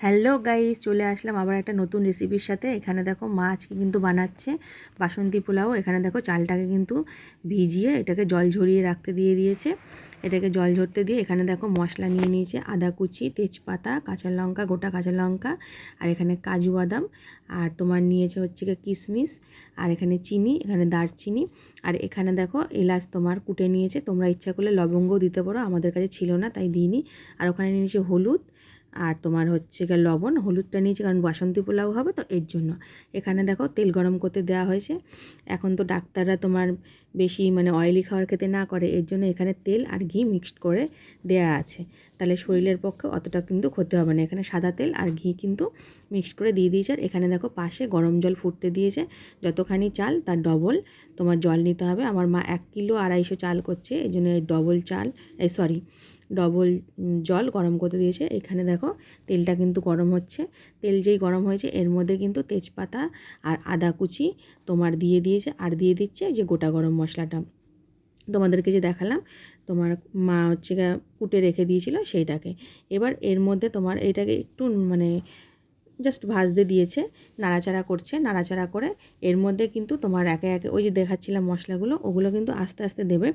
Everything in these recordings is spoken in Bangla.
হ্যালো গাইস, চলে আসলাম আবার একটা নতুন রেসিপির সাথে। এখানে দেখো মা আজকে কিন্তু বানাচ্ছে বাসন্তী পোলাও। এখানে দেখো চালটাকে কিন্তু ভিজিয়ে এটাকে জল ঝরিয়ে রাখতে দিয়ে দিয়েছে। এটাকে জল ঝরতে দিয়ে এখানে দেখো মশলা নিয়ে নিয়েছে, আদা কুচি, তেজপাতা, কাঁচা লঙ্কা, গোটা কাঁচা লঙ্কা, আর এখানে কাজু বাদাম, আর তোমার নিয়েছে হচ্ছে কিশমিশ, আর এখানে চিনি, এখানে দারচিনি, আর এখানে দেখো এলাচ তোমার কুটে নিয়েছে। তোমরা ইচ্ছা করলে লবঙ্গও দিতে পারো, আমাদের কাছে ছিল না তাই দিইনি। আর ওখানে নিয়েছে হলুদ, আর তোমার হচ্ছে লবণ। হলুদটা নিয়েছি কারণ বাসন্তী পোলাও হবে তো এর জন্য। এখানে দেখো তেল গরম করতে দেওয়া হয়েছে। এখন তো ডাক্তাররা তোমার বেশি অয়েলি খাবার খেতে না করে, এর জন্য এখানে তেল আর ঘি মিক্সড করে দেয়া আছে। তাহলে শরীরের পক্ষে অতটা কিন্তু ক্ষতি হবে না। এখানে সাদা তেল আর ঘি কিন্তু মিক্সড করে দিয়ে দিয়েছে। আর এখানে দেখো পাশে গরম জল ফুটতে দিয়েছে। যতখানি চাল তার ডবল তোমার জল নিতে হবে। আমার মা 1 কিলো 250 চাল করছে, এই জন্য ডবল জল গরম করতে দিয়েছে। এখানে দেখো তেলটা কিন্তু গরম হচ্ছে। তেল যেই গরম হয়েছে এর মধ্যে কিন্তু তেজপাতা আর আদা কুচি তোমার দিয়ে দিয়েছে, আর দিয়ে দিচ্ছে যে গোটা গরম মশলাটা তোমাদেরকে যে দেখালাম, তোমার মা কুটে রেখে দিয়েছিল সেইটাকে। এবার এর মধ্যে তোমার এটাকে একটু জাস্ট ভাজতে দিয়েছে, নাড়াচাড়া করছে। নাড়াচাড়া করে এর মধ্যে কিন্তু তোমার একে একে ওই যে দেখাচ্ছিলাম মশলাগুলো, ওগুলো কিন্তু আস্তে আস্তে দেবে।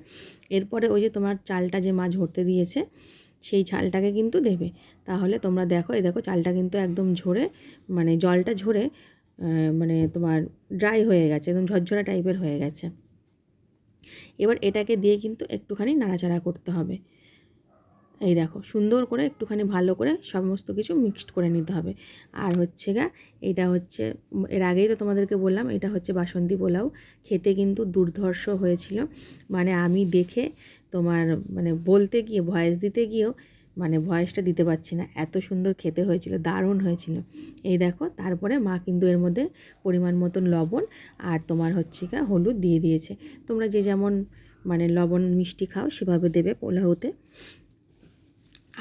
এরপরে ওই যে তোমার চালটা যে মা ঝরতে দিয়েছে সেই চালটাকে কিন্তু দেবে। তাহলে তোমরা দেখো, এই দেখো চালটা কিন্তু একদম ঝরে জলটা ঝরে তোমার ড্রাই হয়ে গেছে, একদম ঝরঝরা টাইপের হয়ে গেছে। এবার এটাকে দিয়ে কিন্তু একটুখানি নাড়াচাড়া করতে হবে। এই দেখো সুন্দর করে একটুখানি ভালো করে সমস্ত কিছু মিক্সড করে নিতে হবে। আর এটা হচ্ছে এর আগেই তো তোমাদেরকে বললাম, এটা হচ্ছে বাসন্তী পোলাও। খেতে কিন্তু দুর্ধর্ষ হয়েছিল। আমি দেখে তোমার বলতে গিয়ে ভয়েস দিতে গিয়েও ভয়েসটা দিতে পারছি না, এত সুন্দর খেতে হয়েছিল, দারুণ হয়েছিল। এই দেখো তারপরে মা কিন্তু এর মধ্যে পরিমাণ মতন লবণ আর তোমার হলুদ দিয়ে দিয়েছে। তোমরা যে যেমন লবণ মিষ্টি খাও সেভাবে দেবে পোলাওতে।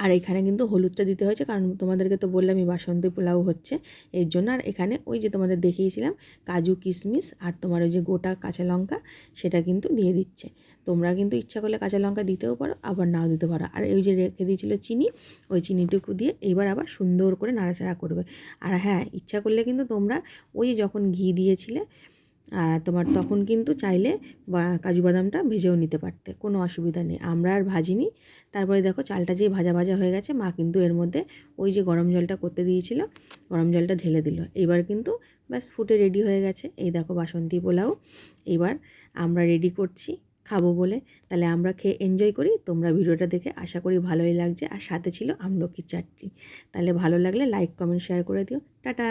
আর এখানে কিন্তু হলুদটা দিতে হয়েছে কারণ তোমাদেরকে তো বললামই বাসন্তী পোলাও হচ্ছে এর জন্য। আর এখানে ওই যে তোমাদের দেখিয়েছিলাম কাজু কিশমিশ আর তোমার ওই যে গোটা কাঁচা লঙ্কা, সেটা কিন্তু দিয়ে দিচ্ছে। তোমরা কিন্তু ইচ্ছা করলে কাঁচা লঙ্কা দিতেও পারো, আবার নাও দিতে পারো। আর ওই যে রেখে দিয়েছিল চিনি, ওই চিনিটুকু দিয়ে এবার আবার সুন্দর করে নাড়াচাড়া করবে। আর হ্যাঁ, ইচ্ছা করলে কিন্তু তোমরা ওই যখন ঘি দিয়েছিলে তোমার তখন কিন্তু চাইলে কাজু বাদামটা ভেজেও নিতে পারতে, কোনো অসুবিধা নেই। আমরা আর ভাজিনি। তারপরে দেখো চালটা যেই ভাজা ভাজা হয়ে গেছে, মা কিন্তু এর মধ্যে ওই যে গরম জলটা করতে দিয়েছিল, গরম জলটা ঢেলে দিল। এবার কিন্তু ব্যাস ফুটে রেডি হয়ে গেছে। এই দেখো বাসন্তী পোলাও এবার আমরা রেডি করছি খাবো বলে। তাহলে আমরা খেয়ে এনজয় করি। তোমরা ভিডিওটা দেখে আশা করি ভালোই লাগছে। আর সাথে ছিল আমলকির চাটনি। তাহলে ভালো লাগলে লাইক কমেন্ট শেয়ার করে দিও। টাটা।